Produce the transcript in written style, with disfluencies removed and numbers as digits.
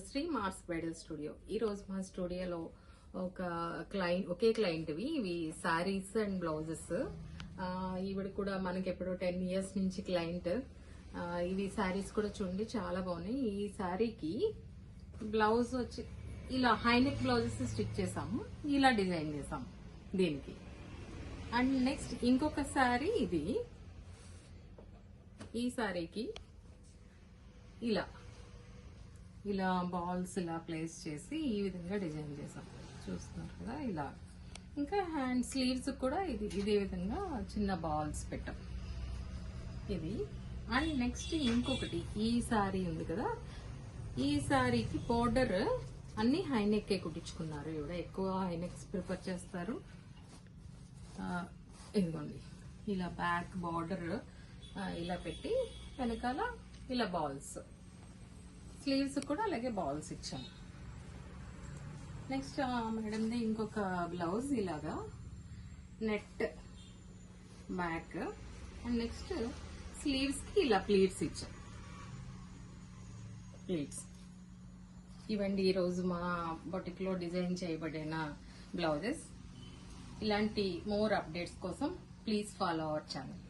Shri Mars bridal studio. ఈ రోజు మా స్టూడియోలో ఒకే క్లయింట్వి ఇవి శారీస్ అండ్ బ్లౌజెస్. ఈవిడ కూడా మనకి ఎప్పుడో 10 years నుంచి క్లయింట్. ఇవి శారీస్ కూడా చూడండి చాలా బాగున్నాయి. ఈ శారీకి బ్లౌజ్ వచ్చి ఇలా హైనెక్ బ్లౌజెస్ స్టిచ్ చేసాము, ఇలా డిజైన్ చేసాము దీనికి. అండ్ నెక్స్ట్ ఇంకొక శారీ ఇది. ఈ శారీకి ఇలా బాల్స్ ఇలా ప్లేస్ చేసి ఈ విధంగా డిజైన్ చేసాం, చూస్తున్నారు కదా ఇలా. ఇంకా హ్యాండ్ స్లీవ్స్ కూడా ఇదే విధంగా చిన్న బాల్స్ పెట్టాం ఇది. అండ్ నెక్స్ట్ ఇంకొకటి ఈ శారీ ఉంది కదా, ఈ శారీకి బోర్డర్ అన్ని హైనెక్కే కుట్టించుకున్నారు. ఇవిడ ఎక్కువ హైనెక్స్ ప్రిఫర్ చేస్తారు. ఇదిగోండి ఇలా బ్యాక్ బార్డర్ ఇలా పెట్టి వెనకాల ఇలా బాల్స్, స్లీవ్స్ కూడా అలాగే బాల్స్ ఇచ్చాము. నెక్స్ట్ మేడంది ఇంకొక బ్లౌజ్ ఇలాగా net back. And next sleeves కి ఇలా ప్లీట్స్ ఇచ్చాం. ప్లీట్స్ ఇవండి ఈరోజు మా బొటిక్ లో డిజైన్ చేయబడిన బ్లౌజెస్. ఇలాంటి మోర్ అప్డేట్స్ కోసం ప్లీజ్ ఫాలో అవర్ ఛానల్.